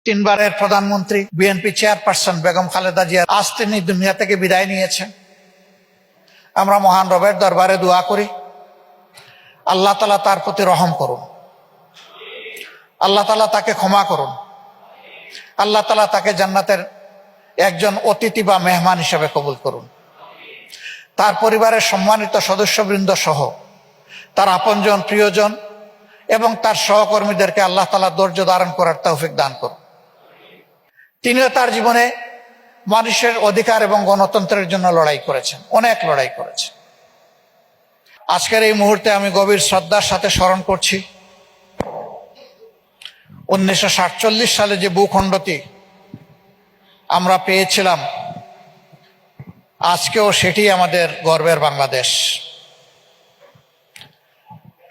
তিনবারের প্রধানমন্ত্রী BNP chairperson Begum Khaleda Zia আজ তিনি দুনিয়া থেকে বিদায় নিয়েছেন। আমরা মহান রবের দরবারে দোয়া করি আল্লাহ তাআলা তার প্রতি রহম করুন, আল্লাহ তাআলা তাকে ক্ষমা করুন, আল্লাহ তাআলা তাকে জান্নাতের একজন অতিথি বা মেহমান হিসেবে কবুল করুন। তার পরিবারের সম্মানিত সদস্যবৃন্দ সহ তার আপনজন, প্রিয়জন এবং তার সহকর্মীদেরকে আল্লাহ তাআলা ধৈর্য ধারণ করার তৌফিক দান করুন। তিনিও তার জীবনে মানুষের অধিকার এবং গণতন্ত্রের জন্য লড়াই করেছেন, অনেক লড়াই করেছেন। আজকের এই মুহূর্তে আমি গভীর শ্রদ্ধার সাথে স্মরণ করছি 1947 সালে যে ভূখণ্ডটি আমরা পেয়েছিলাম, আজকেও সেটি আমাদের গর্বের বাংলাদেশ।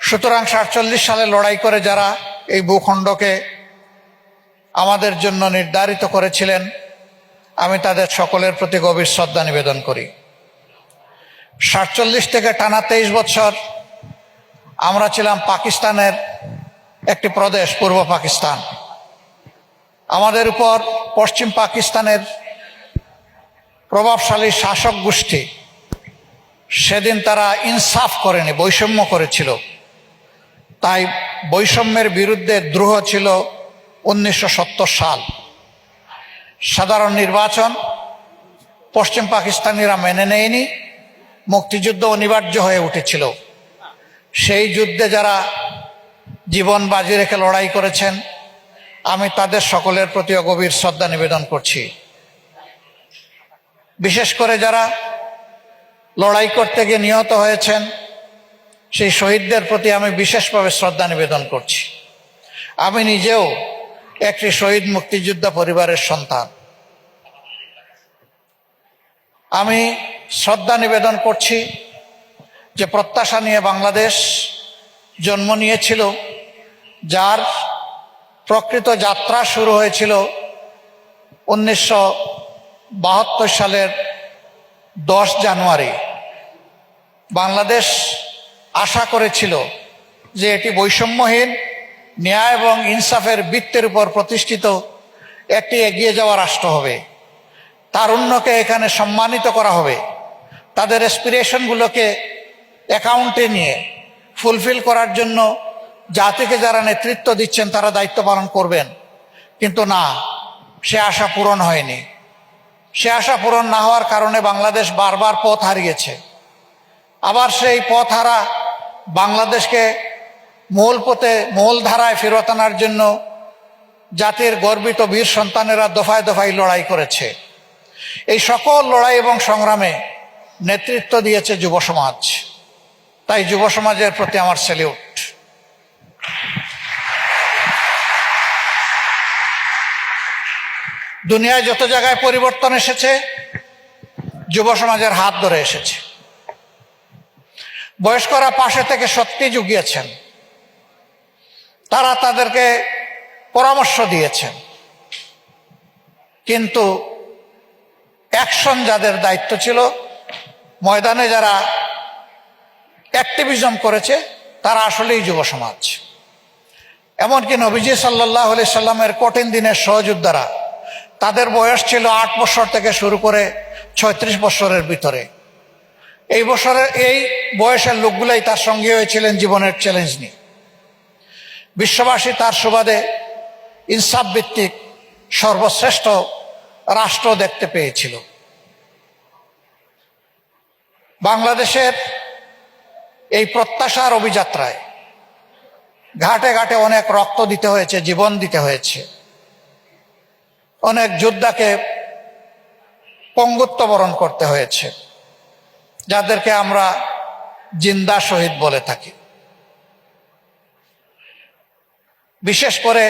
সুতরাং 47 সালে লড়াই করে যারা এই ভূখণ্ডকে আমাদের জন্য নির্ধারিত করেছিলেন, আমি তাদের সকলের প্রতি গভীর শ্রদ্ধা নিবেদন করি। 47 থেকে টানা 23 বছর আমরা ছিলাম পাকিস্তানের একটি প্রদেশ, পূর্ব পাকিস্তান। আমাদের উপর পশ্চিম পাকিস্তানের প্রভাবশালী শাসক গোষ্ঠী সেদিন তারা ইনসাফ করেনি, বৈষম্য করেছিল। তাই বৈষম্যের বিরুদ্ধে দ্রোহ ছিল 1970 সাল। সাধারণ নির্বাচন পশ্চিম পাকিস্তানিরা মেনে নেয়নি, মুক্তিযুদ্ধ অনিবার্য হয়ে উঠেছিল। সেই যুদ্ধে যারা জীবন বাজি রেখে লড়াই করেছেন, আমি তাদের সকলের প্রতিও গভীর শ্রদ্ধা নিবেদন করছি। বিশেষ করে যারা লড়াই করতে গিয়ে নিহত হয়েছেন, সেই শহীদদের প্রতি আমি বিশেষভাবে শ্রদ্ধা নিবেদন করছি। আমি নিজেও একটি শহীদ মুক্তিযোদ্ধা পরিবারের সন্তান। আমি শ্রদ্ধা নিবেদন করছি যে প্রত্যাশা নিয়ে বাংলাদেশ জন্ম নিয়েছিল, যার প্রকৃত যাত্রা শুরু হয়েছিল 1972 সালের 10 জানুয়ারি। বাংলাদেশ আশা করেছিল যে এটি বৈষম্যহীন, ন্যায় এবং ইনসাফের ভিত্তির উপর প্রতিষ্ঠিত একটি এগিয়ে যাওয়া রাষ্ট্র হবে। তারুণ্যকে এখানে সম্মানিত করা হবে, তাদের অ্যাসপিরেশনগুলোকে অ্যাকাউন্টে নিয়ে ফুলফিল করার জন্য জাতিকে যারা নেতৃত্ব দিচ্ছেন তারা দায়িত্ব পালন করবেন। কিন্তু না, সে আশা পূরণ হয়নি। সে আশা পূরণ না হওয়ার কারণে বাংলাদেশ বারবার পথ হারিয়েছে। আবার সেই পথ হারা বাংলাদেশকে মূল পথে, মূল ধারায় ফেরত আনার জন্য জাতির গর্বিত বীর সন্তানেরা দফায় দফায় লড়াই করেছে। এই সকল লড়াই এবং সংগ্রামে নেতৃত্ব দিয়েছে যুব সমাজ। তাই যুব সমাজের প্রতি আমার স্যালিউট। দুনিয়ায় যত জায়গায় পরিবর্তন এসেছে, যুব সমাজের হাত ধরে এসেছে। বয়স্করা পাশে থেকে শক্তি জুগিয়েছেন, তারা তাদেরকে পরামর্শ দিয়েছেন। কিন্তু অ্যাকশন যাদের দায়িত্ব ছিল, ময়দানে যারা অ্যাক্টিভিজম করেছে, তারা আসলেই যুব সমাজ। এমনকি নবীজি সাল্লাল্লাহু আলাইহি সাল্লামের কঠিন দিনের সহযোদ্ধারা, তাদের বয়স ছিল 8 বছর থেকে শুরু করে 36 বছরের ভিতরে। এই বয়সের লোকগুলাই তার সঙ্গে হয়েছিলেন জীবনের চ্যালেঞ্জ নিয়ে। বিশ্ববাসী তার সুবাদে ইনসাফ ভিত্তিক সর্বশ্রেষ্ঠ রাষ্ট্র দেখতে পেয়েছিল। বাংলাদেশের এই প্রত্যাশার অভিযাত্রায় ঘাটে ঘাটে অনেক রক্ত দিতে হয়েছে, জীবন দিতে হয়েছে। অনেক যোদ্ধাকে পঙ্গুত্ব বরণ করতে হয়েছে, যাদেরকে আমরা জিন্দা শহীদ বলে থাকি। বিশেষ করে